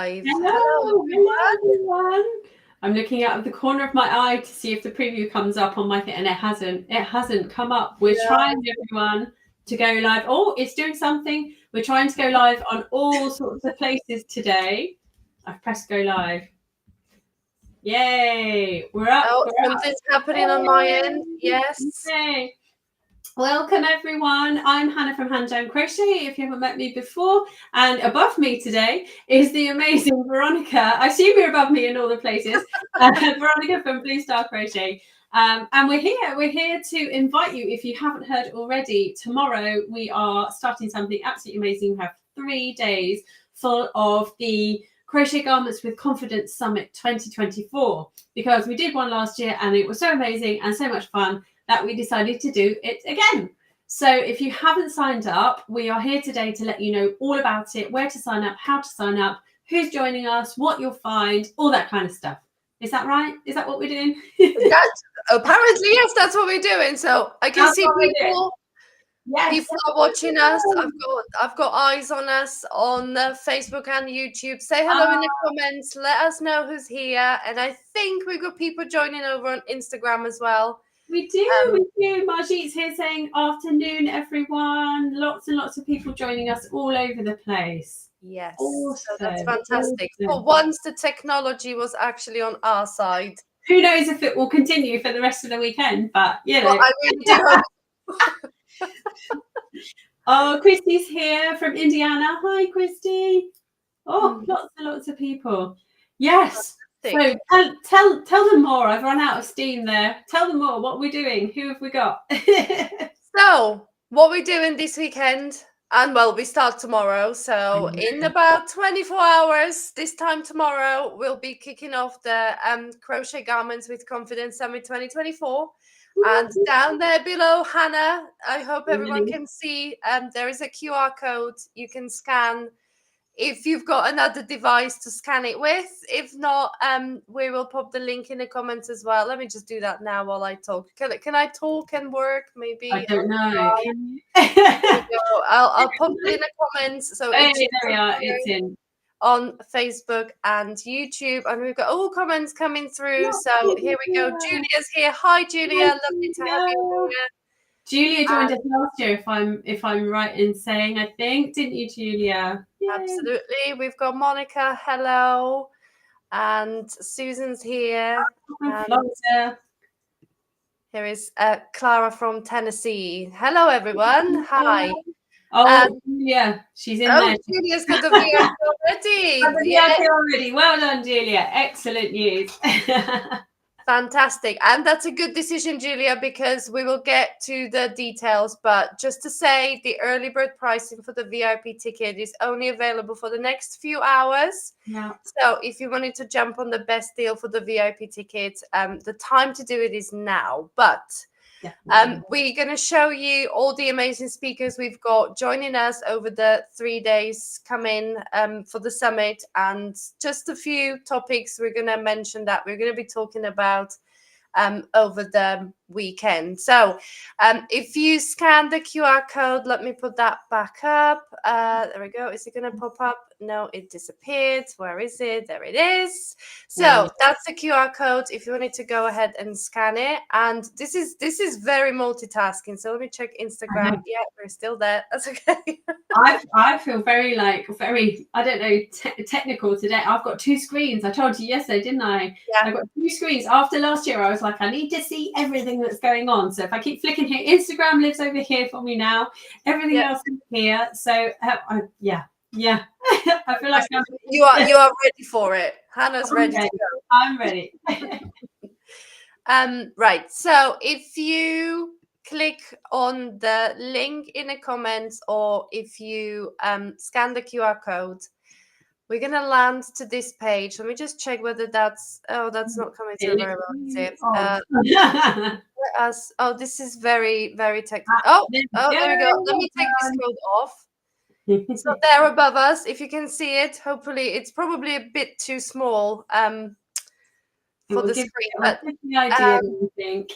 live. Hello everyone. I'm looking out of the corner of my eye to see if the preview comes up on my thing, and it hasn't come up. We're trying, everyone, to go live. Oh, it's doing something. We're trying to go live on all sorts of places today. I've pressed go live. Yay! We're up. Something's happening on my end. Yes. Yay. Welcome everyone. I'm Hannah from Hand Jam Crochet, if you haven't met me before. And above me today is the amazing Veronica. I assume you're above me in all the places. Veronica from Blue Star Crochet. And we're here to invite you, if you haven't heard already. Tomorrow we are starting something absolutely amazing. We have 3 days full of the Crochet Garments with Confidence Summit 2024, because we did one last year and it was so amazing and so much fun that we decided to do it again. So if you haven't signed up, we are here today to let you know all about it, where to sign up, how to sign up, who's joining us, what you'll find, all that kind of stuff. Is that right? Is that what we're doing? Apparently, yes, that's what we're doing. So I can see people. Yes. People are watching us. I've got eyes on us on Facebook and YouTube. Say hello in the comments. Let us know who's here. And I think we've got people joining over on Instagram as well. We do. Margit's here saying afternoon, everyone. Lots and lots of people joining us all over the place. Yes. Awesome. So that's fantastic. Awesome. For once, the technology was actually on our side. Who knows if it will continue for the rest of the weekend, but you know. Well, I really do. Oh, Christy's here from Indiana. Hi, Christy. Oh, lots and lots of people. Yes. So tell them more. I've run out of steam there. Tell them more. What we're doing. Who have we got? So what we're doing this weekend, and well, we start tomorrow. So in about 24 hours, this time tomorrow, we'll be kicking off the Crochet Garments with Confidence Summit 2024. And down there below, Hannah, I hope everyone can see, there is a QR code you can scan if you've got another device to scan it with. If not, we will pop the link in the comments as well. Let me just do that now while I talk. Can I talk and work? Maybe I don't know. I'll pop it in the comments. So there we are. It's in on Facebook and YouTube, and we've got all comments coming through. So here we go. Julia's here. Hi, Julia. Lovely to have you here. Julia joined us last year, if I'm right in saying. I think, didn't you, Julia? Absolutely. We've got Monica. Hello, and Susan's here. Here is Clara from Tennessee. Hello, everyone. Hi. Julia, she's in there. Julia's got the VIP already. Already. Well done, Julia. Excellent news. Fantastic. And that's a good decision, Julia, because we will get to the details. But just to say, the early bird pricing for the VIP ticket is only available for the next few hours. Yeah. So if you wanted to jump on the best deal for the VIP ticket, the time to do it is now. But we're going to show you all the amazing speakers we've got joining us over the 3 days coming for the summit, and just a few topics we're going to mention that we're going to be talking about over the weekend. So if you scan the QR code, let me put that back up. There we go. Is it going to pop up? No, it disappeared. Where is it? There it is. So that's the QR code if you wanted to go ahead and scan it. And this is very multitasking. So let me check Instagram. Yeah, we're still there. That's okay. I feel very I don't know, technical today. I've got 2 screens. I told you yesterday, didn't I? Yeah. I've got 2 screens. After last year, I was like, I need to see everything that's going on. So if I keep flicking here, Instagram lives over here for me now. Everything else is here. So yeah. I feel like you are ready for it. Hannah's ready to go. I'm ready. Right. So if you click on the link in the comments, or if you scan the QR code, we're gonna land to this page. Let me just check whether that's not coming through very well. Is it? This is very, very technical. There we go. Let me take this code off. So there above us, if you can see it, hopefully it's probably a bit too small for the screen. But the idea, I think.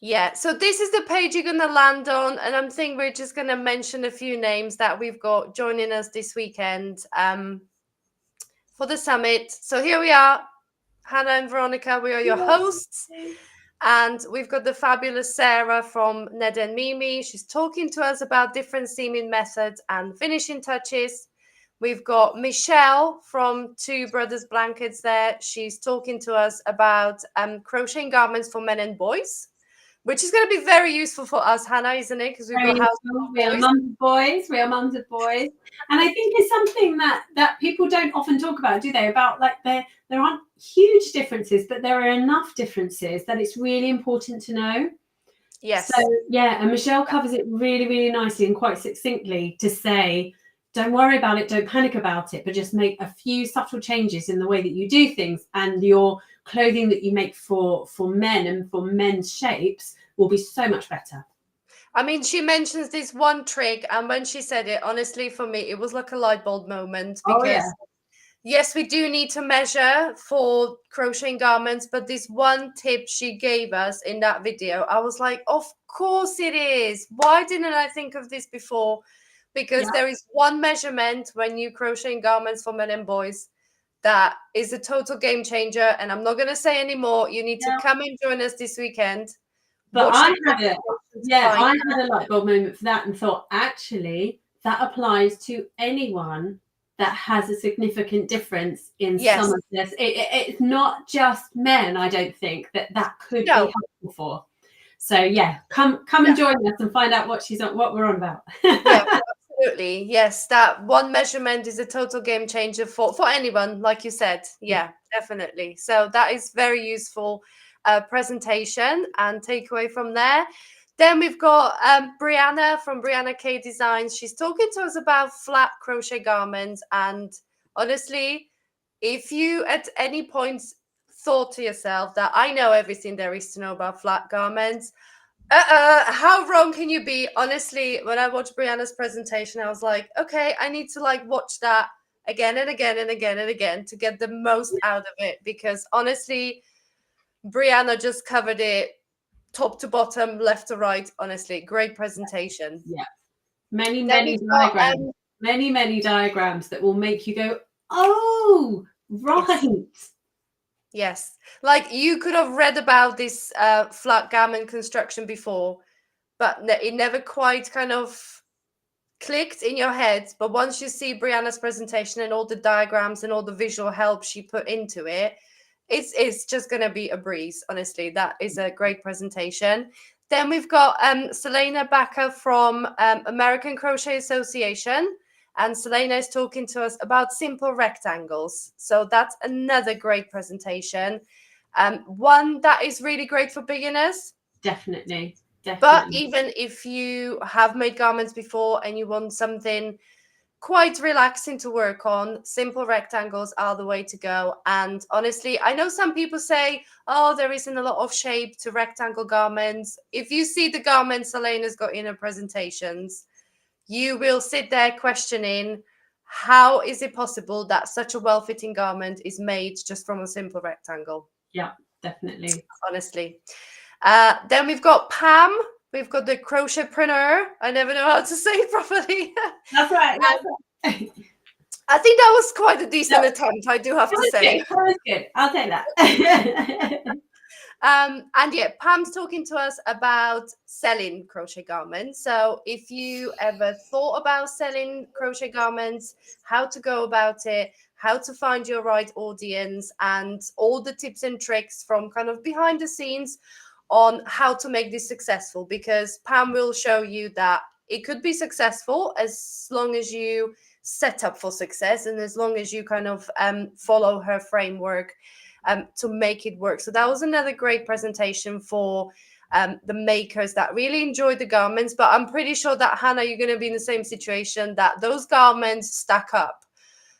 Yeah, so this is the page you're going to land on, and I'm thinking we're just going to mention a few names that we've got joining us this weekend. for the summit. So here we are, Hannah and Veronica, we are your hosts. And we've got the fabulous Sarah from Ned and Mimi. She's talking to us about different seaming methods and finishing touches. We've got Michelle from Two Brothers Blankets there. She's talking to us about crocheting garments for men and boys, which is going to be very useful for us, Hannah, isn't it? Because we've got we are mums of boys. We are mums of boys, and I think it's something that people don't often talk about, do they? About like there aren't huge differences, but there are enough differences that it's really important to know. Yes. So yeah, and Michelle covers it really, really nicely and quite succinctly to say, don't worry about it, don't panic about it, but just make a few subtle changes in the way that you do things, and your clothing that you make for men and for men's shapes will be so much better. I mean, she mentions this one trick, and when she said it, honestly, for me, it was like a light bulb moment, because yes, we do need to measure for crocheting garments, but this one tip she gave us in that video, I was like, of course it is. Why didn't I think of this before? Because there is one measurement when you crocheting garments for men and boys that is a total game changer, and I'm not going to say anymore. You need to come and join us this weekend. But I had a light bulb moment for that and thought, actually, that applies to anyone that has a significant difference in some of this. It's not just men, I don't think, that could be helpful for. So yeah, come and join us and find out what we're on about. Yeah, absolutely. Yes, that one measurement is a total game changer for anyone, like you said. Yeah, definitely. So that is very useful presentation and takeaway from there. Then we've got Brianna from Brianna K Designs. She's talking to us about flat crochet garments. And honestly, if you at any point thought to yourself that I know everything there is to know about flat garments, how wrong can you be? Honestly, when I watched Brianna's presentation, I was like, okay, I need to like watch that again and again and again and again to get the most out of it, because honestly, Brianna just covered it top to bottom, left to right. Honestly, great presentation. Yeah. Many diagrams. Many diagrams that will make you go, oh, right. Yes. Like you could have read about this flat garment construction before, but it never quite kind of clicked in your head. But once you see Brianna's presentation and all the diagrams and all the visual help she put into it, it's just going to be a breeze. Honestly, that is a great presentation. Then we've got Selena Backer from American Crochet Association. And Selena is talking to us about simple rectangles. So that's another great presentation. One that is really great for beginners. Definitely. But even if you have made garments before and you want something quite relaxing to work on, simple rectangles are the way to go. And honestly, I know some people say, oh, there isn't a lot of shape to rectangle garments. If you see the garments Selena's got in her presentations, you will sit there questioning, how is it possible that such a well-fitting garment is made just from a simple rectangle? Yeah, definitely. Honestly. Then we've got Pam. We've got the crochetpreneur. I never know how to say it properly. That's right. I think that was quite a decent attempt, I do have to say. That was good. I'll take that. And yeah, Pam's talking to us about selling crochet garments. So if you ever thought about selling crochet garments, how to go about it, how to find your right audience, and all the tips and tricks from kind of behind the scenes on how to make this successful, because Pam will show you that it could be successful as long as you set up for success and as long as you kind of follow her framework to make it work. So that was another great presentation for the makers that really enjoyed the garments. But I'm pretty sure that, Hannah, you're going to be in the same situation, that those garments stack up.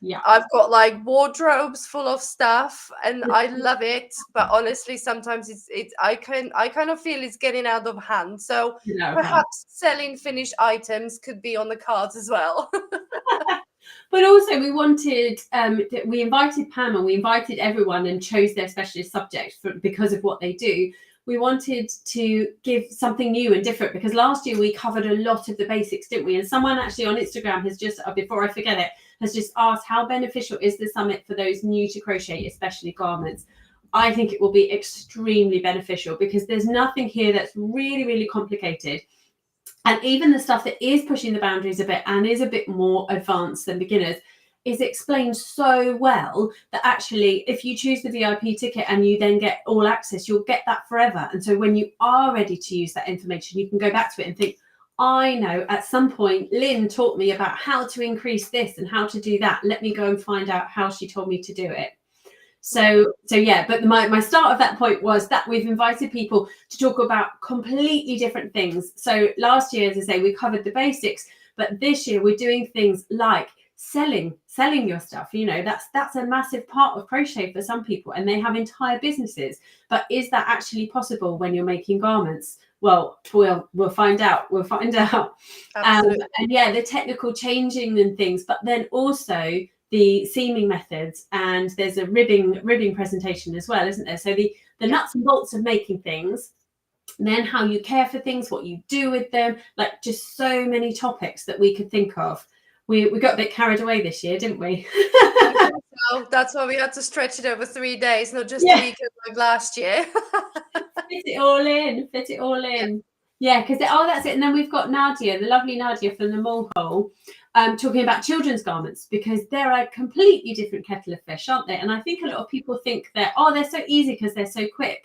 Yeah, I've got like wardrobes full of stuff and I love it, but honestly sometimes I kind of feel it's getting out of hand. So perhaps selling finished items could be on the cards as well. But also we wanted we invited Pam and we invited everyone and chose their specialist subject because of what they do. We wanted to give something new and different, because last year we covered a lot of the basics, didn't we? And someone actually on Instagram has just, before I forget it, has just asked, how beneficial is the summit for those new to crochet, especially garments? I think it will be extremely beneficial, because there's nothing here that's really, really complicated. And even the stuff that is pushing the boundaries a bit and is a bit more advanced than beginners is explained so well that actually, if you choose the VIP ticket and you then get all access, you'll get that forever. And so when you are ready to use that information, you can go back to it and think, I know at some point Lynn taught me about how to increase this and how to do that. Let me go and find out how she told me to do it. So yeah, but my start of that point was that we've invited people to talk about completely different things. So last year, as I say, we covered the basics, but this year we're doing things like selling your stuff. You know, that's a massive part of crochet for some people, and they have entire businesses. But is that actually possible when you're making garments? Well, we'll find out. We'll find out. And yeah, the technical changing and things, but then also the seaming methods, and there's a ribbing presentation as well, isn't there? So the nuts and bolts of making things, and then how you care for things, what you do with them, like just so many topics that we could think of. We got a bit carried away this year, didn't we? So that's why we had to stretch it over 3 days, not just a weekend like last year. Fit it all in. Yeah, because that's it. And then we've got Nadia, the lovely Nadia from the Mole Hole, talking about children's garments, because they're a completely different kettle of fish, aren't they? And I think a lot of people think that, they're so easy because they're so quick.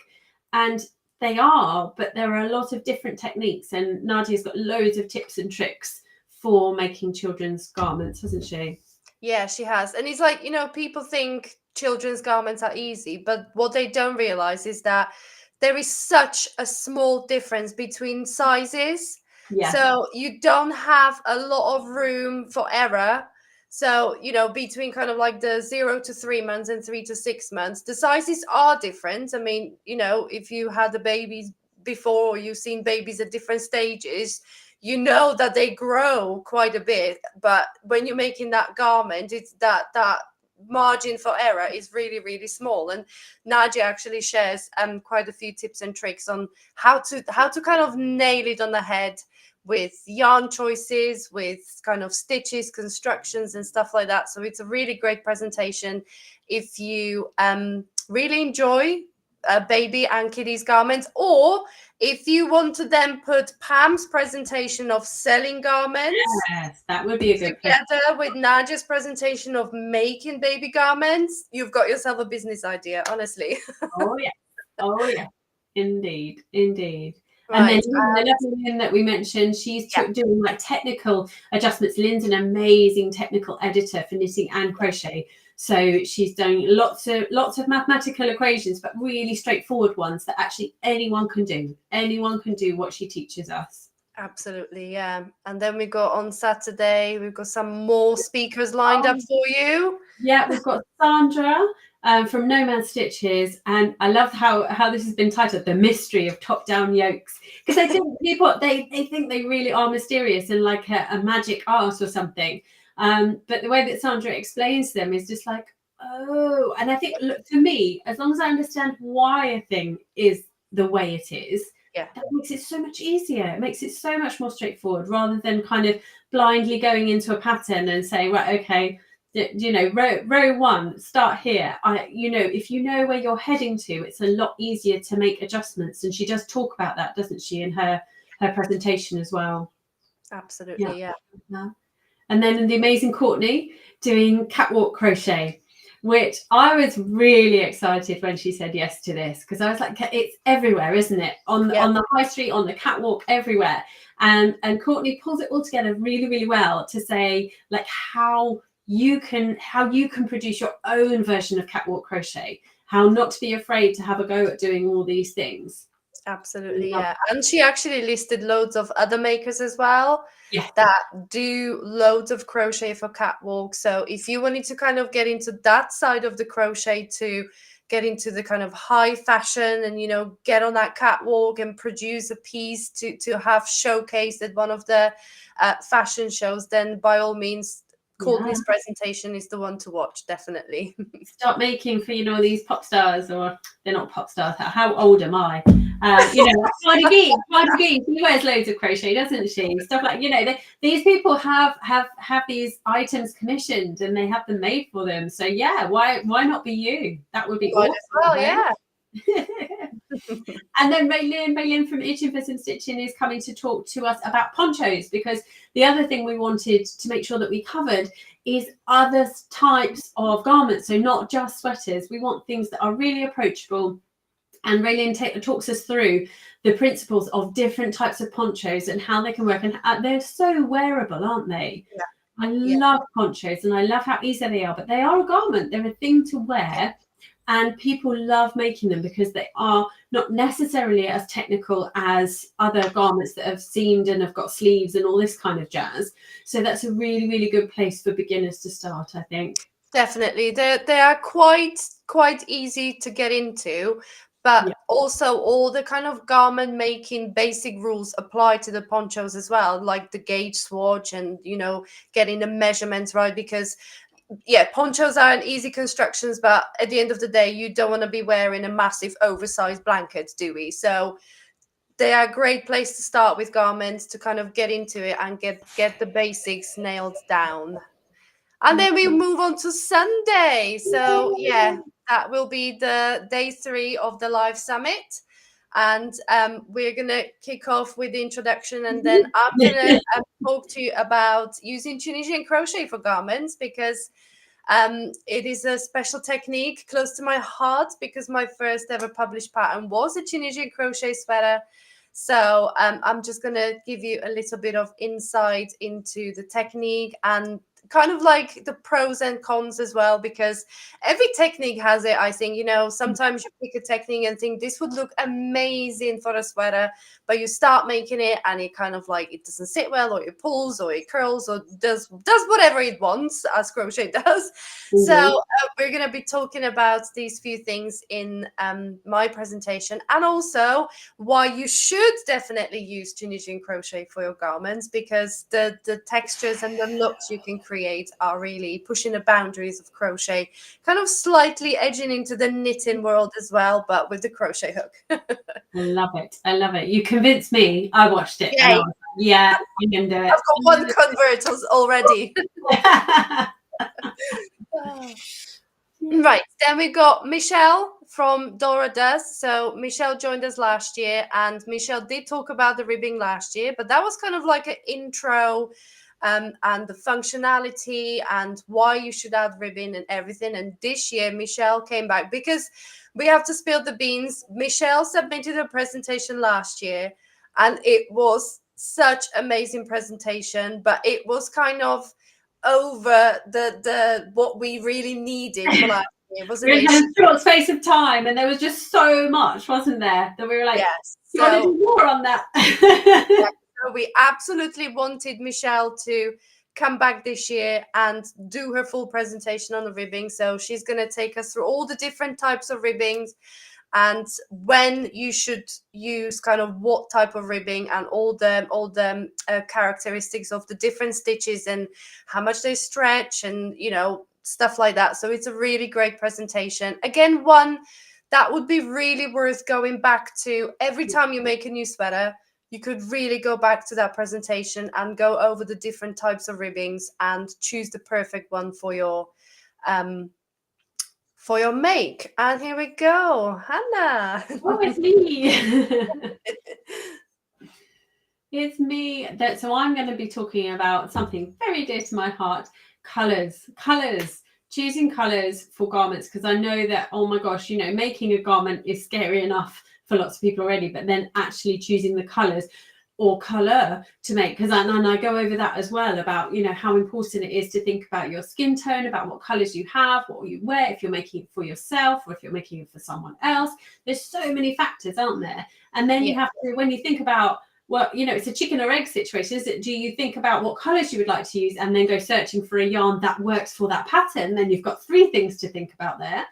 And they are, but there are a lot of different techniques. And Nadia's got loads of tips and tricks for making children's garments, hasn't she? Yeah, she has. And it's like, people think children's garments are easy, but what they don't realize is that there is such a small difference between sizes. Yeah. So you don't have a lot of room for error. So, between kind of like the 0 to 3 months and 3 to 6 months, the sizes are different. I mean, if you had a baby before, or you've seen babies at different stages, you know that they grow quite a bit. But when you're making that garment, it's that margin for error is really, really small. And Nadia actually shares quite a few tips and tricks on how to kind of nail it on the head with yarn choices, with kind of stitches, constructions and stuff like that. So it's a really great presentation if you really enjoy baby and kiddies garments, or if you want to then put Pam's presentation of selling garments, yes, that would be a good together with Nadia's presentation of making baby garments, you've got yourself a business idea, honestly. Oh yeah, indeed. Right. And then the lovely Lynn that we mentioned, she's doing like technical adjustments. Lynn's an amazing technical editor for knitting and crochet. So she's doing lots of mathematical equations, but really straightforward ones that actually anyone can do. Anyone can do what she teaches us. Absolutely, yeah. And then we got on Saturday, we've got some more speakers lined up for you. Yeah, we've got Sandra from Nomad Stitches, and I love how this has been titled "The Mystery of Top-Down Yokes," because I think people they think they really are mysterious and like a magic art or something. But the way that Sandra explains them is just like, oh, and I think, look, to me, as long as I understand why a thing is the way it is, that makes it so much easier. It makes it so much more straightforward, rather than kind of blindly going into a pattern and saying, right, okay, row 1, start here. If you know where you're heading to, it's a lot easier to make adjustments. And she does talk about that, doesn't she, in her presentation as well? Absolutely, yeah. And then the amazing Courtney doing catwalk crochet, which I was really excited when she said yes to this, because I was like, it's everywhere, isn't it? On the high street, on the catwalk, everywhere. And Courtney pulls it all together really, really well to say like how you can produce your own version of catwalk crochet, how not to be afraid to have a go at doing all these things. Absolutely, yeah. And she actually listed loads of other makers as well that do loads of crochet for catwalk. So if you wanted to kind of get into that side of the crochet, to get into the kind of high fashion and get on that catwalk and produce a piece to have showcased at one of the fashion shows, then by all means Courtney's presentation is the one to watch, definitely. Start making for these pop stars, or they're not pop stars. How old am I? Cardi B, she wears loads of crochet, doesn't she? Stuff like, these people have these items commissioned and they have them made for them. So yeah, why not be you? That would be awesome. Well, yeah. And then Raylin from Itching for Some Stitching is coming to talk to us about ponchos, because the other thing we wanted to make sure that we covered is other types of garments. So not just sweaters. We want things that are really approachable. And Raylin talks us through the principles of different types of ponchos and how they can work. And they're so wearable, aren't they? Yeah. I love ponchos and I love how easy they are, but they are a garment. They're a thing to wear. And people love making them because they are not necessarily as technical as other garments that have seamed and have got sleeves and all this kind of jazz. So that's a really, really good place for beginners to start, I think. Definitely. They are quite easy to get into, but also all the kind of garment making basic rules apply to the ponchos as well, like the gauge swatch and, getting the measurements right, because ponchos aren't easy constructions, but at the end of the day, you don't want to be wearing a massive oversized blanket, do we? So they are a great place to start with garments to kind of get into it and get the basics nailed down. And then we move on to Sunday. So that will be the day 3 of the live summit. And we're going to kick off with the introduction, and then I'm going to talk to you about using Tunisian crochet for garments, because it is a special technique close to my heart, because my first ever published pattern was a Tunisian crochet sweater. So I'm just going to give you a little bit of insight into the technique and kind of like the pros and cons as well, because every technique has it. I think, sometimes you pick a technique and think this would look amazing for a sweater, but you start making it and it kind of like, it doesn't sit well, or it pulls, or it curls, or does whatever it wants, as crochet does. So we're going to be talking about these few things in my presentation, and also why you should definitely use Tunisian crochet for your garments, because the textures and the looks you can create are really pushing the boundaries of crochet, kind of slightly edging into the knitting world as well, but with the crochet hook. I love it. You convinced me. I watched it. And I was like, yeah, you can do it. I've got one convert already. Right, then we got Michelle from Dora Does. So Michelle joined us last year, and Michelle did talk about the ribbing last year, but that was kind of like an intro and the functionality and why you should add ribbing and everything. And this year Michelle came back, because we have to spill the beans. Michelle submitted a presentation last year, and it was such amazing presentation, but it was kind of over the what we really needed for last year, wasn't it? In a short space of time, and there was just so much, wasn't there, that we were like, you want to do more on that. So we absolutely wanted Michelle to come back this year and do her full presentation on the ribbing. So she's going to take us through all the different types of ribbings, and when you should use kind of what type of ribbing, and all the characteristics of the different stitches and how much they stretch, and stuff like that. So it's a really great presentation. Again, one that would be really worth going back to every time you make a new sweater. You could really go back to that presentation and go over the different types of ribbings and choose the perfect one for your make. And here we go, Hannah. Oh, it's me. It's me. So I'm going to be talking about something very dear to my heart: colors. Choosing colors for garments, because I know that, oh my gosh, making a garment is scary enough for lots of people already, but then actually choosing the colors or color to make, because I go over that as well, about how important it is to think about your skin tone, about what colors you have, what you wear, if you're making it for yourself or if you're making it for someone else. There's so many factors, aren't there? And then you have to, when you think about, well, it's a chicken or egg situation, is it? Do you think about what colors you would like to use and then go searching for a yarn that works for that pattern? Then you've got 3 things to think about there.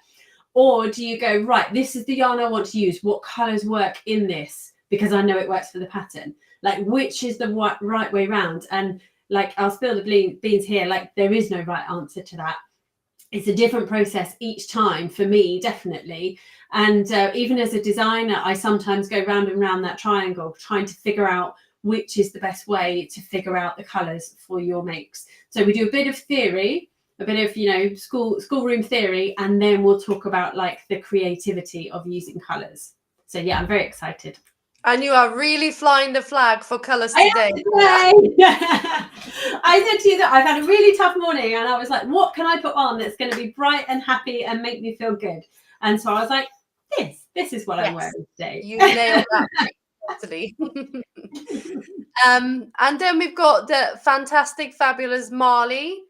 Or do you go, right, this is the yarn I want to use. What colors work in this? Because I know it works for the pattern. Like, which is the right way round? And like, I'll spill the beans here. Like, there is no right answer to that. it's a different process each time for me, definitely. And even as a designer, I sometimes go round and round that triangle trying to figure out which is the best way to figure out the colours for your makes. So we do a bit of theory, a bit of, you know, schoolroom theory, and then we'll talk about like the creativity of using colours. So yeah, I'm very excited. And you are really flying the flag for colours today. I said to you that I've had a really tough morning, and I was like, what can I put on that's going to be bright and happy and make me feel good? And so I was like, this is what I'm wearing today. You nailed that. Totally. And then we've got the fantastic, fabulous Marley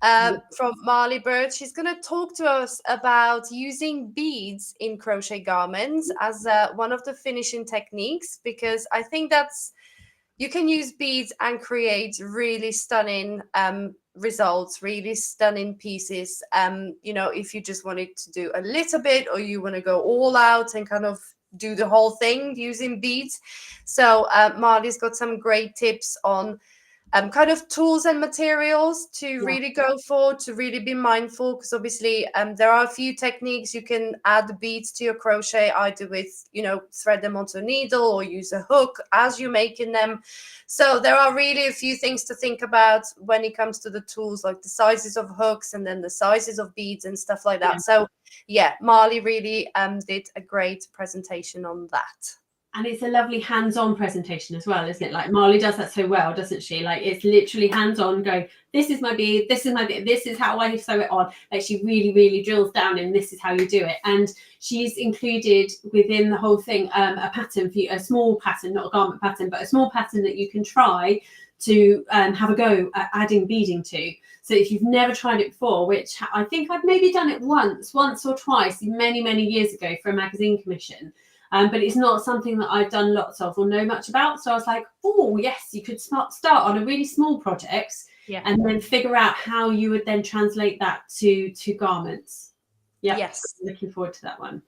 from Marley Bird. She's going to talk to us about using beads in crochet garments as one of the finishing techniques, because I think that's, you can use beads and create really stunning results, really stunning pieces. You know, if you just wanted to do a little bit, or you want to go all out and kind of do the whole thing using beads. So Marley's got some great tips on kind of tools and materials to really go for, to really be mindful, because obviously there are a few techniques. You can add the beads to your crochet either with, you know, thread them onto a needle or use a hook as you're making them. So there are really a few things to think about when it comes to the tools, like the sizes of hooks and then the sizes of beads and stuff like that. So yeah, Marley really did a great presentation on that. And it's a lovely hands-on presentation as well, isn't it? Like Marley does that so well, doesn't she? Like it's literally hands-on, going, this is my bead, this is my bead, this is how I sew it on. Like she really, really drills down in this is how you do it. And she's included within the whole thing a pattern for you, a small pattern, not a garment pattern, but a small pattern that you can try to have a go at adding beading to. So if you've never tried it before, which I think I've maybe done it once or twice many, many years ago for a magazine commission. But it's not something that I've done lots of or know much about. So I was like, oh, yes, you could start on a really small project and then figure out how you would then translate that to garments. Yeah, yes. Looking forward to that one.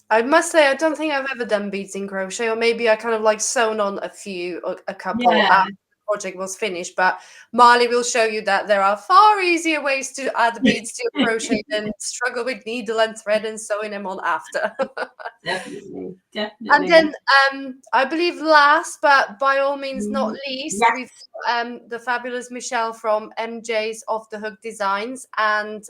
I must say, I don't think I've ever done beads in crochet, or maybe I kind of like sewn on a couple after the project was finished. But Marley will show you that there are far easier ways to add beads to your crochet than struggle with needle and thread and sewing them on after. Definitely. And then I believe last, but by all means not least, we've the fabulous Michelle from MJ's Off the Hook Designs. And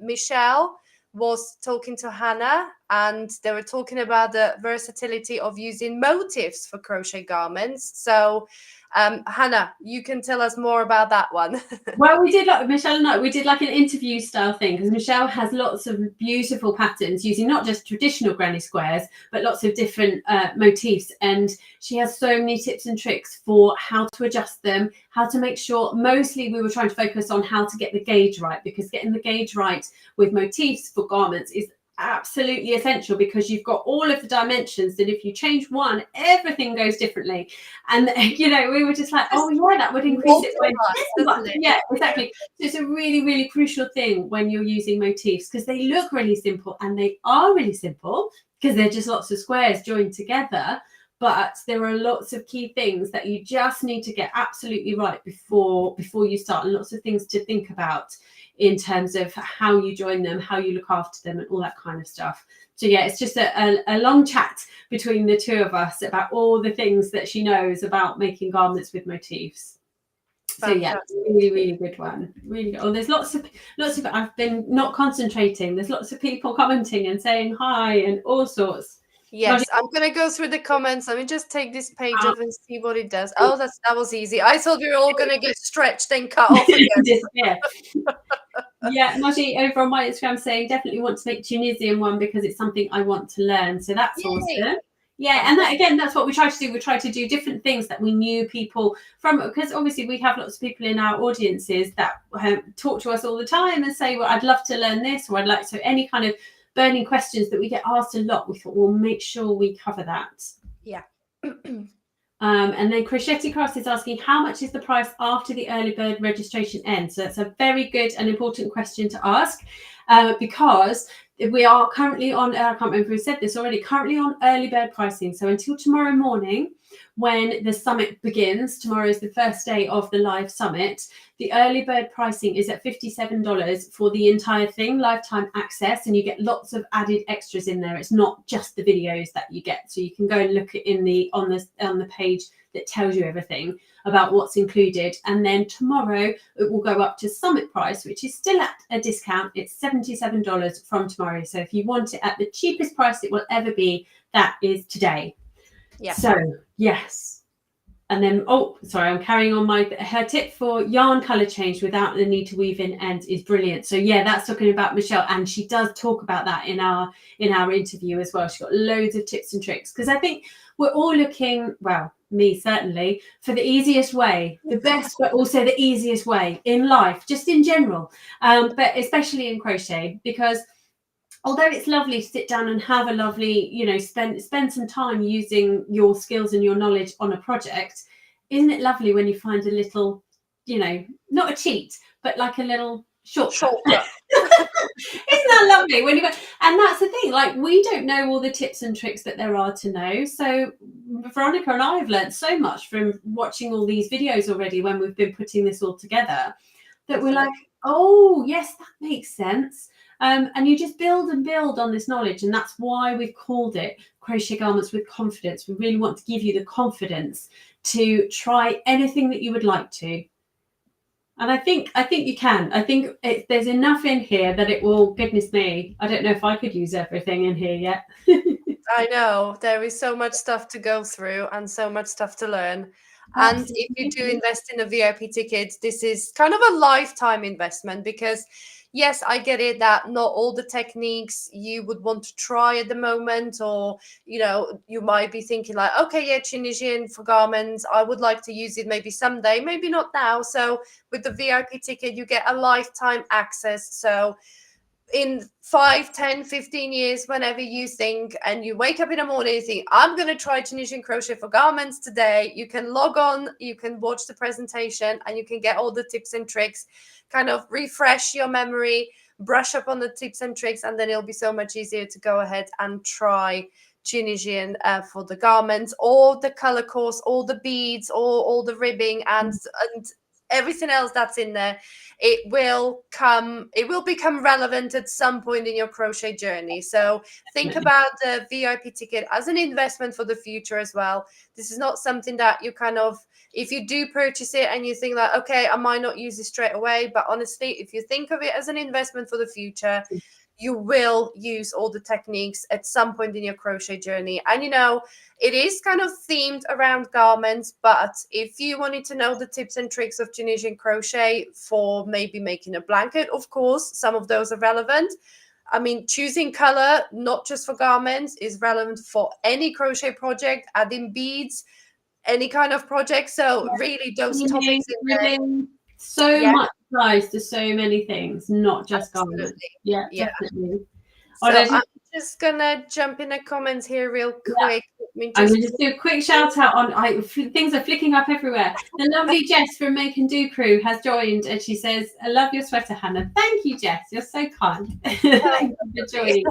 Michelle was talking to Hannah, and they were talking about the versatility of using motifs for crochet garments. So Hannah, you can tell us more about that one. Well, we did, like Michelle and I, we did like an interview style thing, because Michelle has lots of beautiful patterns using not just traditional granny squares, but lots of different motifs. And she has so many tips and tricks for how to adjust them, how to make sure. Mostly we were trying to focus on how to get the gauge right, because getting the gauge right with motifs for garments is absolutely essential, because you've got all of the dimensions that if you change one, everything goes differently. And you know, we were just like, oh yeah, that would increase it. Yeah, exactly. So it's a really, really crucial thing when you're using motifs, because they look really simple, and they are really simple because they're just lots of squares joined together. But there are lots of key things that you just need to get absolutely right before you start, and lots of things to think about in terms of how you join them, how you look after them, and all that kind of stuff. So yeah, it's just a long chat between the two of us about all the things that she knows about making garments with motifs. So yeah, really, really good one. Really good. Oh, there's lots of I've been not concentrating. There's lots of people commenting and saying hi and all sorts. Yes, I'm going to go through the comments. Let me just take this page off and see what it does. Oh, that was easy. I thought we were all going to get stretched and cut off again. Yeah, Maji over on my Instagram saying definitely want to make Tunisian one because it's something I want to learn. So that's awesome. Yeah, and that, again, that's what we try to do. We try to do different things that we knew people from, because obviously we have lots of people in our audiences that talk to us all the time and say, well, I'd love to learn this, or I'd like to, any kind of burning questions that we get asked a lot, we thought we'll make sure we cover that. Yeah. And then Crochetti Crafts is asking, how much is the price after the early bird registration ends? So that's a very good and important question to ask, because we are currently on, I can't remember who said this already, currently on early bird pricing. So until tomorrow morning, when the summit begins. Tomorrow is the first day of the live summit. The early bird pricing is at $57 for the entire thing, lifetime access, and you get lots of added extras in there. It's not just the videos that you get, so you can go and look at on the page that tells you everything about what's included. And then tomorrow it will go up to summit price, which is still at a discount. It's $77 from tomorrow. So if you want it at the cheapest price it will ever be, that is today. Yeah. So yes. And then, oh, sorry, I'm carrying on her tip for yarn color change without the need to weave in ends is brilliant. So yeah, that's talking about Michelle, and she does talk about that in our interview as well. She's got loads of tips and tricks, because I think we're all looking, well, me certainly, for the easiest way, the best, but also the easiest way in life, just in general, but especially in crochet, because although it's lovely to sit down and have a lovely, you know, spend some time using your skills and your knowledge on a project, isn't it lovely when you find a little, you know, not a cheat, but like a little shortcut. Isn't that lovely? And that's the thing, like, we don't know all the tips and tricks that there are to know. So Veronica and I have learned so much from watching all these videos already when we've been putting this all together, that we're like, oh yes, that makes sense. And you just build and build on this knowledge, and that's why we've called it Crochet Garments with Confidence. We really want to give you the confidence to try anything that you would like to. And I think you can. I think there's enough in here that it will, goodness me, I don't know if I could use everything in here yet. I know, there is so much stuff to go through and so much stuff to learn. And if you do invest in a VIP ticket, this is kind of a lifetime investment, because yes, I get it that not all the techniques you would want to try at the moment, or, you know, you might be thinking like, okay, yeah, Tunisian for garments, I would like to use it maybe someday, maybe not now. So with the VIP ticket, you get a lifetime access. So in 5, 10, 15 years, whenever you think, and you wake up in the morning and think, I'm going to try Tunisian crochet for garments today, you can log on, you can watch the presentation, and you can get all the tips and tricks, kind of refresh your memory, brush up on the tips and tricks, and then it'll be so much easier to go ahead and try Tunisian for the garments, or the color course, or the beads, or all the ribbing and everything else that's in there. It will become relevant at some point in your crochet journey. So think about the VIP ticket as an investment for the future as well. This is not something that you kind of, if you do purchase it and you think like, okay, I might not use it straight away, but honestly, if you think of it as an investment for the future, you will use all the techniques at some point in your crochet journey. And, you know, it is kind of themed around garments, but if you wanted to know the tips and tricks of Tunisian crochet for maybe making a blanket, of course, some of those are relevant. I mean, choosing color, not just for garments, is relevant for any crochet project, adding beads, any kind of project. So really those topics in there. So much applies to so many things, not just garments. Yeah, definitely. So I'm just gonna jump in the comments here real quick. I'm gonna just do a quick shout out on things are flicking up everywhere. The lovely Jess from Make and Do Crew has joined, and she says, I love your sweater, Hannah. Thank you, Jess. You're so kind. Thank you for joining.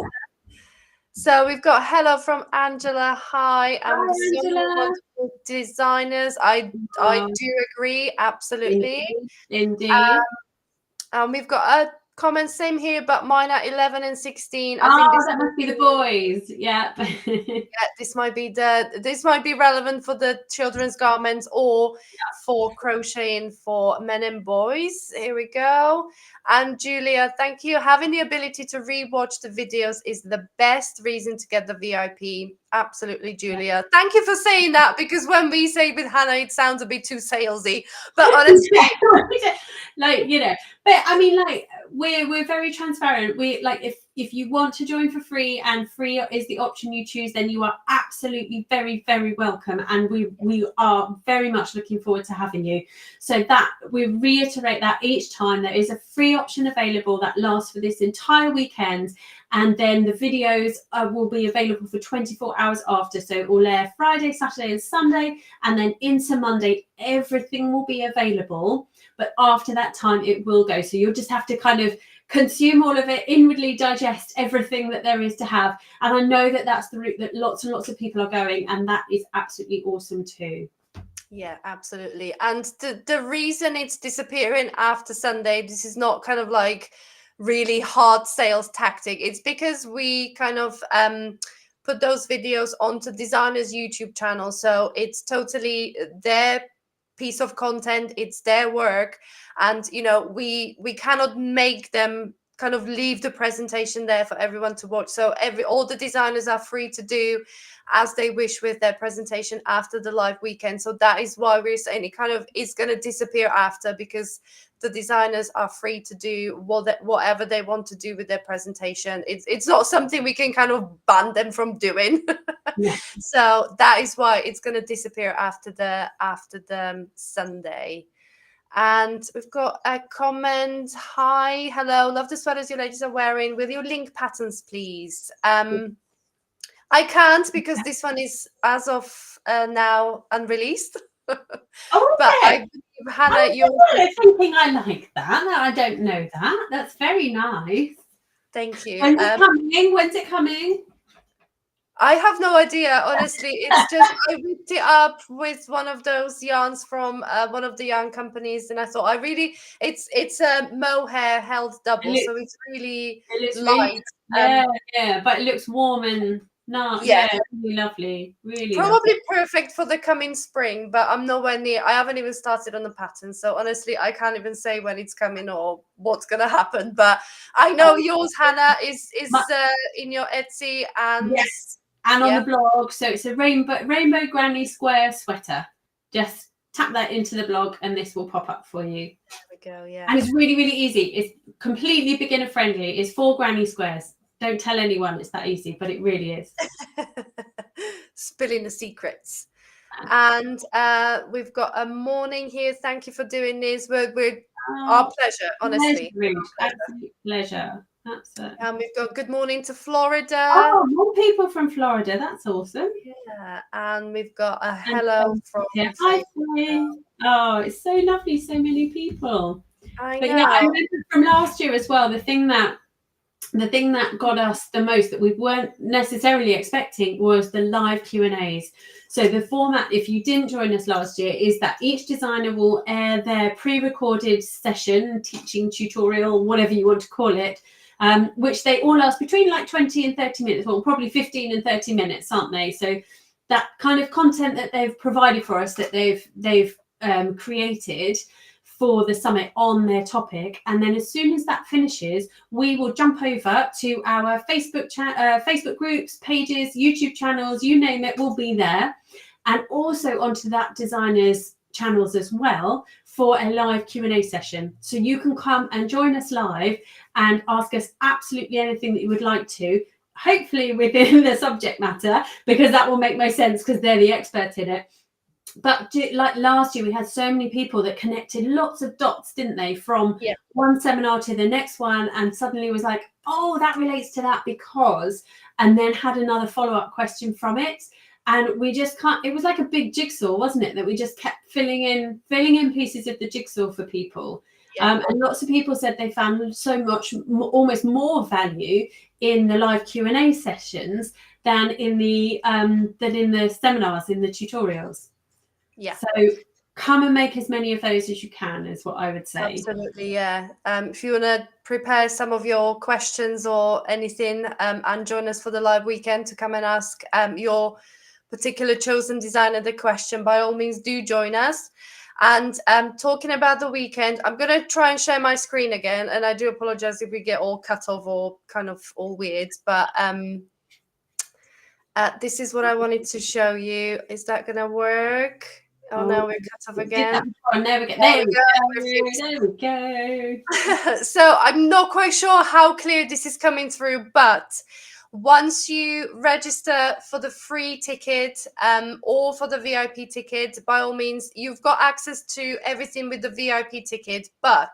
So we've got hello from Angela. Hi, Angela. So designers. I do agree, absolutely. Indeed. We've got a comment, same here, but mine at 11 and 16. I think that must be the boys. Yeah. This might be relevant for the children's garments, or for crocheting for men and boys. Here we go. And Julia, thank you. Having the ability to rewatch the videos is the best reason to get the VIP. Absolutely, Julia. Thank you for saying that, because when we say with Hannah, it sounds a bit too salesy. But honestly, like, you know, but I mean, like, we're very transparent. We like, if you want to join for free, and free is the option you choose, then you are absolutely very, very welcome. And we are very much looking forward to having you. So that we reiterate that each time, there is a free option available that lasts for this entire weekend. And then the videos will be available for 24 hours after. So it will air Friday, Saturday and Sunday, and then into Monday, everything will be available. But after that time, it will go. So you'll just have to kind of consume all of it, inwardly digest everything that there is to have. And I know that that's the route that lots and lots of people are going, and that is absolutely awesome too. Yeah, absolutely. And the reason it's disappearing after Sunday, this is not kind of like really hard sales tactic. It's because we kind of put those videos onto designers' YouTube channel. So it's totally their piece of content, it's their work. And you know, we cannot make them kind of leave the presentation there for everyone to watch. So all the designers are free to do as they wish with their presentation after the live weekend. So that is why we're saying it kind of is going to disappear after, because the designers are free to do whatever they want to do with their presentation. It's not something we can kind of ban them from doing. Yeah. So that is why it's going to disappear after the Sunday. And we've got a comment. Hi, hello, love the sweaters you ladies are wearing. Will you link patterns, please? I can't, because this one is as of now unreleased. Oh, but okay. Hannah, you're thinking I like that. I don't know that. That's very nice. Thank you. When's it coming? When's it coming? I have no idea, honestly. It's just I whipped it up with one of those yarns from one of the yarn companies, and I thought it's a mohair held double, so it's really light. Yeah, but it looks warm and really lovely, really probably lovely. Perfect for the coming spring, but I'm nowhere near. I haven't even started on the pattern, so honestly I can't even say when it's coming or what's gonna happen. But I know yours, Hannah, is in your Etsy, and yes, and on the blog. So it's a rainbow granny square sweater. Just tap that into the blog and this will pop up for you. There we go. Yeah, and it's really, really easy. It's completely beginner friendly. It's 4 granny squares. Don't tell anyone it's that easy, but it really is. Spilling the secrets. And we've got a morning here. Thank you for doing this. We're our pleasure, honestly. Absolute pleasure. Absolutely. And we've got good morning to Florida. Oh, more people from Florida. That's awesome. Yeah, and we've got a hello from hi. Oh, it's so lovely. So many people. I know. Yeah, I remember from last year as well. The thing that got us the most, that we weren't necessarily expecting, was the live Q&As. So the format, if you didn't join us last year, is that each designer will air their pre-recorded session, teaching, tutorial, whatever you want to call it, which they all last between like 20 and 30 minutes, well, probably 15 and 30 minutes, aren't they? So that kind of content that they've provided for us, that they've created for the summit on their topic, and then as soon as that finishes, we will jump over to our Facebook groups, pages, YouTube channels, you name it, will be there, and also onto that designer's channels as well for a live Q&A session. So you can come and join us live and ask us absolutely anything that you would like to, hopefully within the subject matter, because that will make most sense because they're the experts in it. But like last year, we had so many people that connected lots of dots, didn't they, from one seminar to the next one, and suddenly was like, oh, that relates to that because, and then had another follow-up question from it. And we just can't, it was like a big jigsaw, wasn't it, that we just kept filling in pieces of the jigsaw for people. And lots of people said they found so much, almost more value in the live Q&A sessions than in the seminars, in the tutorials. Yeah. So come and make as many of those as you can, is what I would say. Absolutely, yeah. If you want to prepare some of your questions or anything, and join us for the live weekend to come and ask your particular chosen designer the question, by all means do join us. And talking about the weekend, I'm going to try and share my screen again, and I do apologize if we get all cut off or kind of all weird, but this is what I wanted to show you. Is that going to work? Oh, no, we're cut off again. There we go. So I'm not quite sure how clear this is coming through, but Once you register for the free ticket or for the VIP ticket, by all means, you've got access to everything with the VIP ticket. But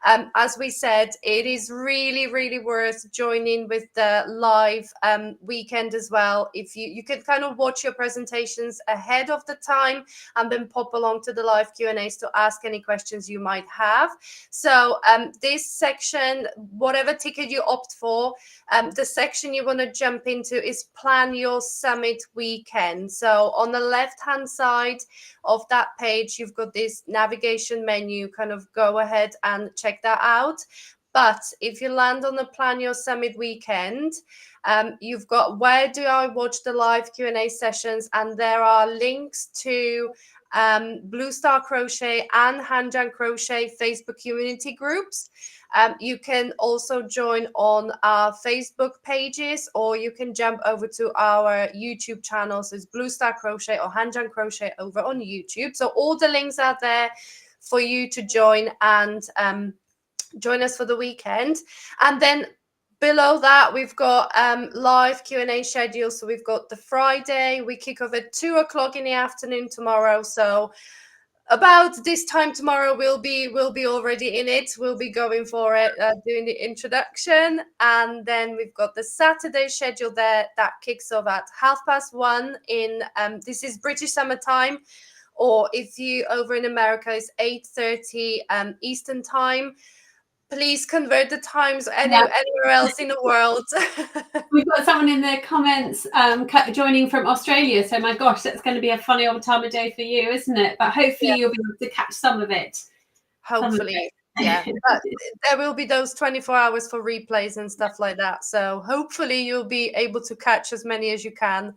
as we said, it is really, really worth joining with the live weekend as well. If you can kind of watch your presentations ahead of the time and then pop along to the live Q&As to ask any questions you might have. So this section, whatever ticket you opt for, the section you want to jump into is Plan Your Summit Weekend. So on the left-hand side of that page, you've got this navigation menu. Kind of go ahead and check that out. But if you land on the Plan Your Summit Weekend, you've got where do I watch the live Q&A sessions, and there are links to Blue Star Crochet and Hanjan Crochet Facebook community groups. You can also join on our Facebook pages, or you can jump over to our YouTube channels. So it's Blue Star Crochet or Hanjan Crochet over on YouTube. So all the links are there for you to join and join us for the weekend. And then below that, we've got live Q&A schedule. So we've got the Friday. We kick off at 2:00 in the afternoon tomorrow. So about this time tomorrow, we'll be already in it. We'll be going for it, doing the introduction. And then we've got the Saturday schedule there that kicks off at 1:30 in, this is British Summer Time. Or if you over in America, it's 8:30 Eastern Time. Please convert the times anywhere else in the world. We've got someone in the comments joining from Australia. So my gosh, that's going to be a funny old time of day for you, isn't it? But hopefully you'll be able to catch some of it. Hopefully, yeah. But there will be those 24 hours for replays and stuff like that. So hopefully you'll be able to catch as many as you can.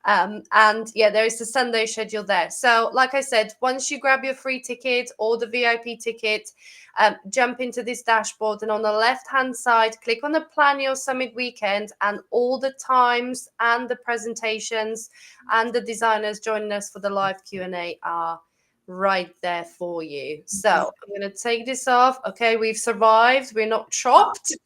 And yeah, there is the Sunday schedule there. So like I said, once you grab your free ticket or the VIP ticket, jump into this dashboard, and on the left hand side, click on the Plan Your Summit Weekend, and all the times and the presentations and the designers joining us for the live Q&A are right there for you. So I'm going to take this off. Okay, we've survived. We're not chopped.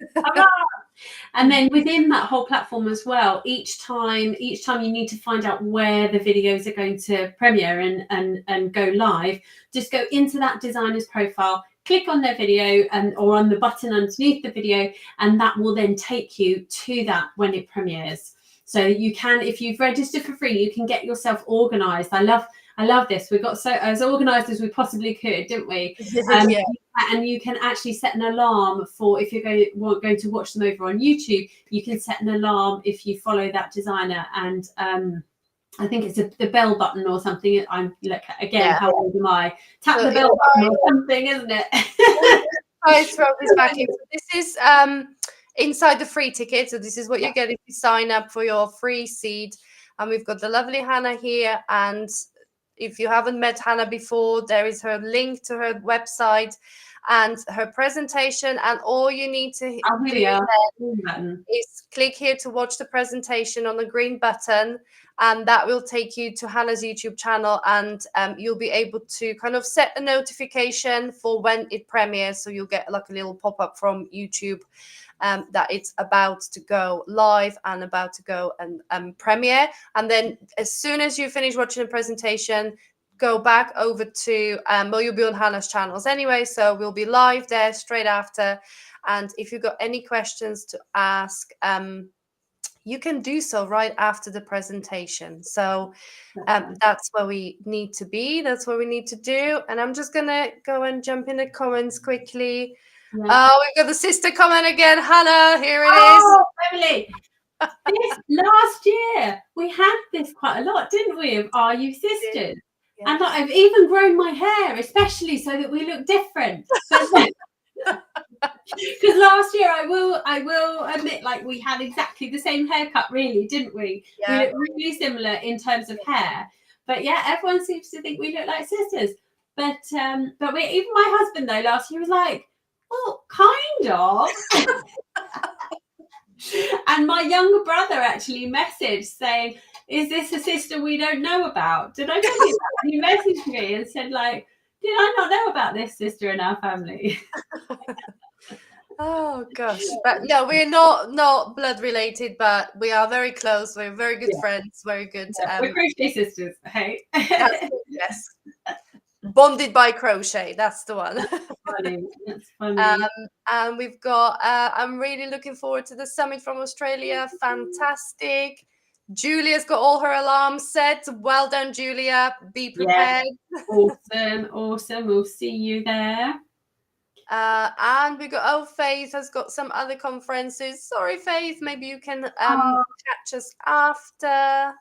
And then within that whole platform as well, each time you need to find out where the videos are going to premiere and go live, just go into that designer's profile, click on their video or on the button underneath the video, and that will then take you to that when it premieres. So you can, if you've registered for free, you can get yourself organized. I love this. We got so as organized as we possibly could, didn't we? Yeah. And you can actually set an alarm for, if you're going to watch them over on YouTube, you can set an alarm if you follow that designer. And I think it's the bell button or something. I'm look again. How old am I? Tap the bell button or something, isn't it? I throw this back in. So this is inside the free ticket. So this is what you get if you sign up for your free seed. And we've got the lovely Hannah here. And if you haven't met Hannah before, there is her link to her website and her presentation. And all you need to do is click here to watch the presentation on the green button. And that will take you to Hannah's YouTube channel. And you'll be able to kind of set a notification for when it premieres. So you'll get like a little pop-up from YouTube that it's about to go live and about to go and premiere. And then as soon as you finish watching the presentation, go back over to, well, you'll be on Hannah's channels anyway, so we'll be live there straight after. And if you've got any questions to ask, you can do so right after the presentation. So that's where we need to be. That's what we need to do. And I'm just going to go and jump in the comments quickly. Yeah. Oh, we've got the sister comment again. Hannah, here it is. Emily. This last year, we had this quite a lot, didn't we, of Are You Sisters? Yeah. And I've even grown my hair, especially so that we look different. Because last year, I will admit, like, we had exactly the same haircut, really, didn't we? Yeah. We look really similar in terms of hair. But yeah, everyone seems to think we look like sisters. But even my husband, though, last year was like, well, kind of. And my younger brother actually messaged saying, is this a sister we don't know about? Did I tell you that? And he messaged me and said, like, did I not know about this sister in our family? Oh gosh, but no, we're not blood related, but we are very close. We're very good friends, very good. We're crochet sisters. Hey, That's it, yes, bonded by crochet. That's the one. funny. That's funny. And we've got. I'm really looking forward to the summit from Australia. Fantastic. Julia's got all her alarms set. Well done, Julia. Be prepared. Awesome. We'll see you there. And we got Faith has got some other conferences. Sorry, Faith, maybe you can catch us after.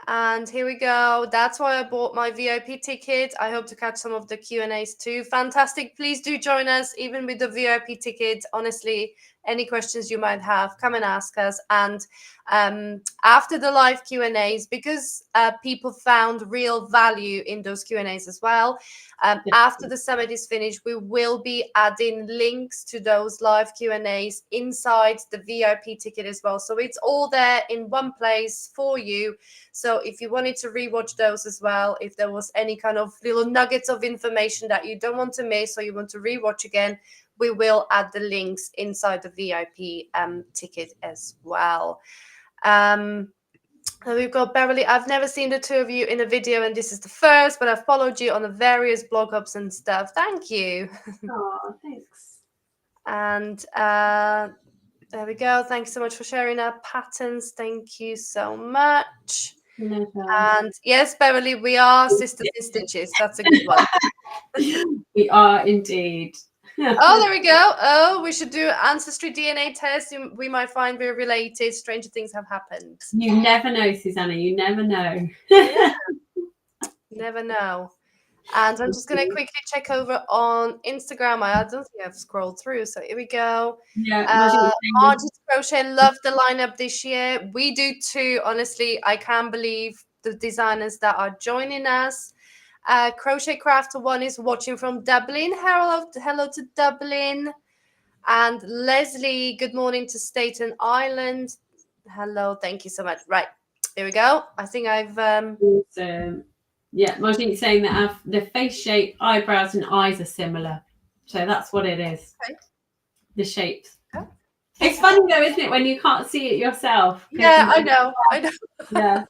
And here we go. That's why I bought my VIP ticket. I hope to catch some of the Q&As too. Fantastic. Please do join us, even with the VIP ticket. Honestly, any questions you might have, come and ask us. And after the live Q&As, because people found real value in those Q&As as well, after the summit is finished, we will be adding links to those live Q&As inside the VIP ticket as well. So it's all there in one place for you. So if you wanted to rewatch those as well, if there was any kind of little nuggets of information that you don't want to miss or you want to rewatch again, we will add the links inside the VIP ticket as well. And we've got Beverly. I've never seen the two of you in a video, and this is the first, but I've followed you on the various blog ups and stuff. Thank you. Oh, thanks. And there we go. Thanks so much for sharing our patterns. Thank you so much. And yes, Beverly, we are sisters in stitches. That's a good one. We are indeed. Oh, there we go. Oh, we should do ancestry DNA test. We might find we're related. Stranger things have happened. You never know, Susanna. You never know. Yeah. Never know. And I'm just going to quickly check over on Instagram. I don't think I've scrolled through. So here we go. Yeah, Margie's Crochet loved the lineup this year. We do too. Honestly, I can't believe the designers that are joining us. Crochet Crafter 1 is watching from Dublin. Hello to Dublin. And Leslie, good morning to Staten Island. Hello, thank you so much. Right, here we go. I think I've... Awesome. Yeah, Margie's saying that the face shape, eyebrows and eyes are similar. So that's what it is. Okay. The shapes. Okay. It's funny though, isn't it, when you can't see it yourself? Yeah, I know. Yeah,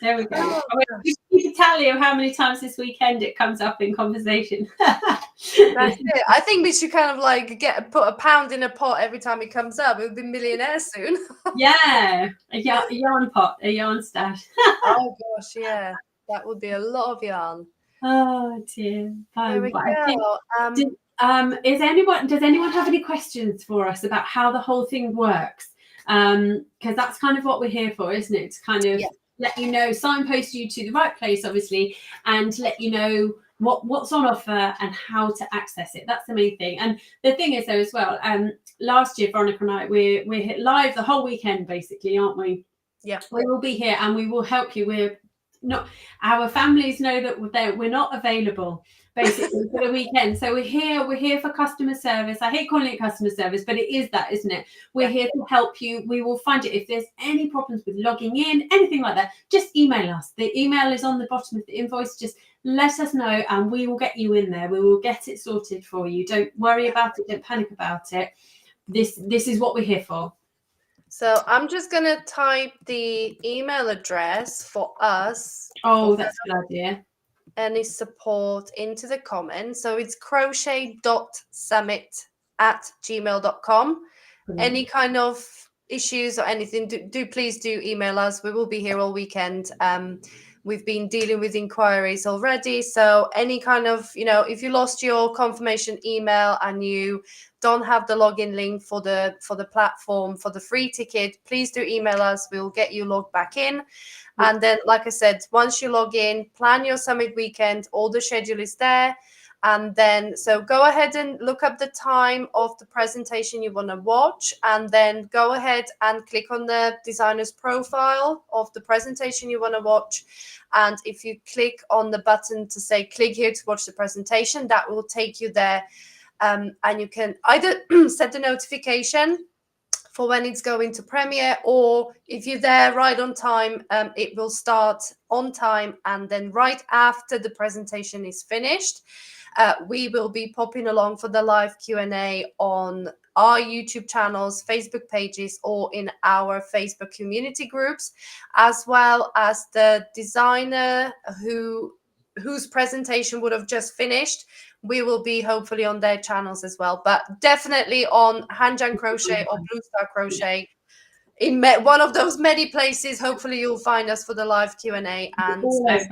there we go. Oh, we keep a tally of how many times this weekend it comes up in conversation. That's it. I think we should kind of like put a pound in a pot every time it comes up. We'll be millionaires soon. Yeah, a yarn pot, a yarn stash. Oh gosh, yeah. That would be a lot of yarn. Oh dear. There we go. Does anyone have any questions for us about how the whole thing works? Because that's kind of what we're here for, isn't it? To kind of let you know, signpost you to the right place, obviously, and let you know what's on offer and how to access it. That's the main thing. And the thing is, though, as well, last year, Veronica and I, we're live the whole weekend, basically, aren't we? Yeah. We will be here and we will help you. We're not, our families know that we're not available basically for the weekend, so we're here for customer service. I hate calling it customer service, but it is that, isn't it? We're here to help you. We will find it. If there's any problems with logging in, anything like that, just email us. The email is on the bottom of the invoice. Just let us know and we will get you in there. We will get it sorted for you. Don't worry about it. Don't panic about it. This is what we're here for. So I'm just going to type the email address for us. Oh, that's a good idea. Any support into the comments. So it's crochet.summit@gmail.com. Any kind of issues or anything, please do email us. We will be here all weekend. We've been dealing with inquiries already. So any kind of, if you lost your confirmation email and you don't have the login link for the platform for the free ticket, please do email us. We'll get you logged back in. And then, like I said, once you log in, plan your summit weekend. All the schedule is there. And then, so go ahead and look up the time of the presentation you want to watch. And then go ahead and click on the designer's profile of the presentation you want to watch. And if you click on the button to say, click here to watch the presentation, that will take you there. And you can either set the notification for when it's going to premiere, or if you're there right on time, it will start on time, and then right after the presentation is finished, we will be popping along for the live Q&A on our YouTube channels, Facebook pages, or in our Facebook community groups, as well as the designer whose presentation would have just finished. We will be hopefully on their channels as well, but definitely on Hanjan Crochet or Blue Star Crochet. In one of those many places, hopefully you'll find us for the live Q&A and with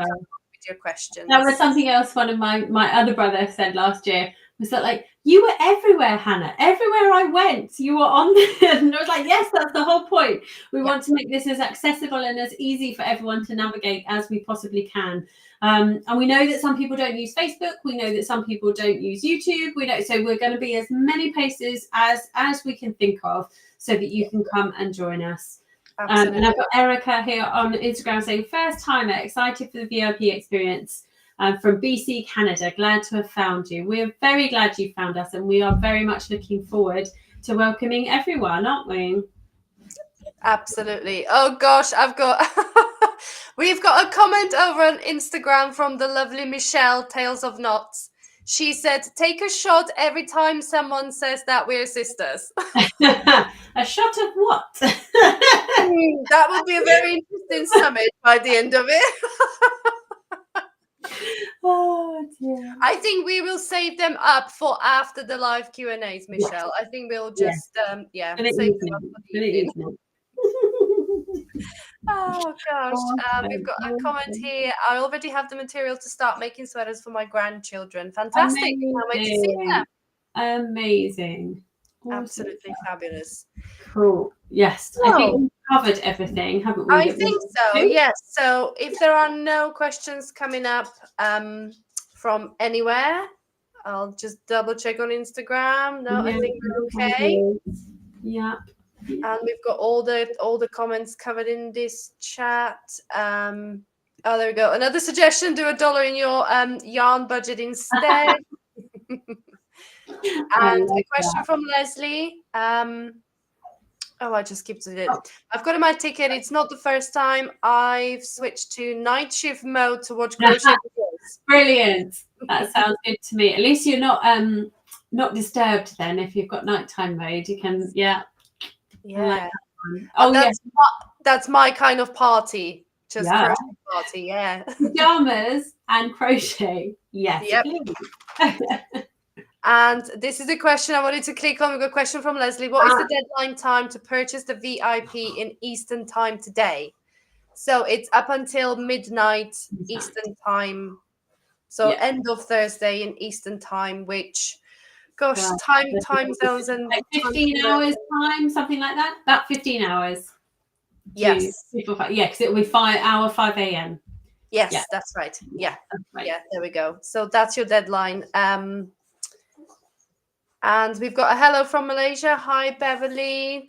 your questions. That was something else one of my other brother said last year, was that like, you were everywhere, Hannah. Everywhere I went, you were on there. And I was like, yes, that's the whole point. We want to make this as accessible and as easy for everyone to navigate as we possibly can. And we know that some people don't use Facebook. We know that some people don't use YouTube. So we're going to be as many places as we can think of, so that you can come and join us. And I've got Erica here on Instagram saying, first timer, excited for the VIP experience, from BC, Canada. Glad to have found you. We're very glad you found us, and we are very much looking forward to welcoming everyone, aren't we? Absolutely. Oh gosh, we've got a comment over on Instagram from the lovely Michelle, Tales of Knots. She said, take a shot every time someone says that we're sisters. A shot of what? That would be a very interesting summit by the end of it. Oh dear. I think we will save them up for after the live Q&As, Michelle. I think we'll just save them up for the evening. Oh gosh, we've got a comment here. I already have the material to start making sweaters for my grandchildren. Fantastic. Can't wait to see them. Amazing. Absolutely fabulous. Cool. Yes. I think we've covered everything, haven't we? I think so, yes. So if there are no questions coming up from anywhere, I'll just double check on Instagram. No, I think we're okay. Yeah. And we've got all the comments covered in this chat. Oh, there we go. Another suggestion: do $1 in your yarn budget instead. And a question from Leslie. Oh, I just skipped it. I've got in my ticket. It's not the first time I've switched to night shift mode to watch crochet videos. Brilliant. That sounds good to me. At least you're not disturbed then. If you've got nighttime mode, you can that's my kind of party. Just crochet party, pajamas and crochet. Yes. Yep. And this is a question I wanted to click on. We've got a question from Leslie. What is the deadline time to purchase the VIP in Eastern time today? So it's up until midnight Eastern time. So end of Thursday in Eastern time, which, gosh, time zones and like 15 hours time, something like that. About 15 hours. Yes. Because it will be 5 a.m. Yes, that's right. Yeah. Yeah, there we go. So that's your deadline. And we've got a hello from Malaysia. Hi, Beverly.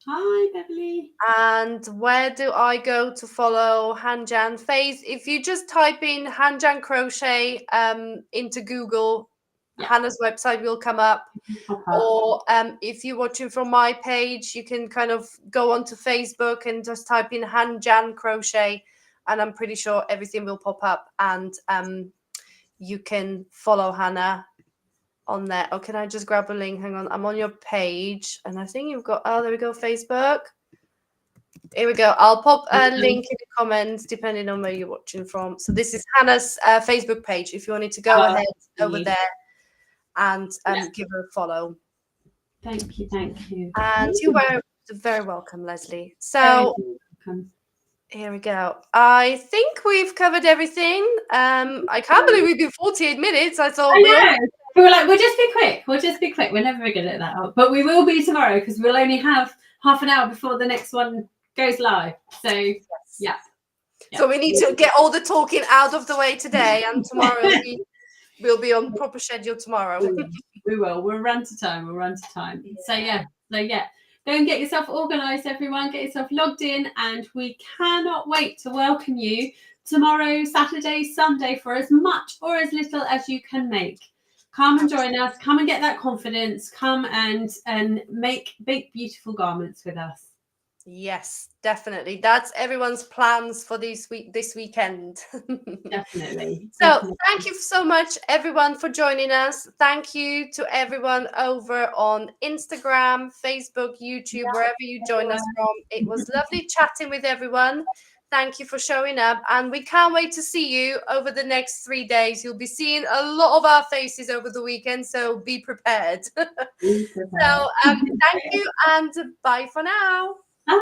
Hi, Beverly. And where do I go to follow Hanjan Phase? If you just type in Hanjan Crochet into Google, Hannah's website will come up. Or if you're watching from my page, you can kind of go onto Facebook and just type in Hanjan Crochet, and I'm pretty sure everything will pop up, and you can follow Hannah on there. Oh, can I just grab a link? Hang on, I'm on your page, and I think you've got, there we go, Facebook. Here we go. I'll pop a link in the comments depending on where you're watching from. So this is Hannah's Facebook page. If you wanted to go ahead over there and give her a follow. Thank you. And you were very welcome, Leslie. So here we go. I think we've covered everything. I can't believe we've been 48 minutes. I thought we were like, we'll just be quick. We're never very good at that, but we will be tomorrow, because we'll only have half an hour before the next one goes live. So so we need to get all the talking out of the way today, and tomorrow we'll be on proper schedule tomorrow. We will. We'll run to time. So go and get yourself organized, everyone. Get yourself logged in, and we cannot wait to welcome you tomorrow, Saturday, Sunday, for as much or as little as you can make. come and join us. Come and get that confidence. Come and make beautiful garments with us. Yes, definitely. That's everyone's plans for this weekend. Definitely. So thank you so much, everyone, for joining us. Thank you to everyone over on Instagram, Facebook, YouTube, wherever you join us from. It was lovely chatting with everyone. Thank you for showing up, and we can't wait to see you over the next 3 days. You'll be seeing a lot of our faces over the weekend, so be prepared. So thank you, and bye for now.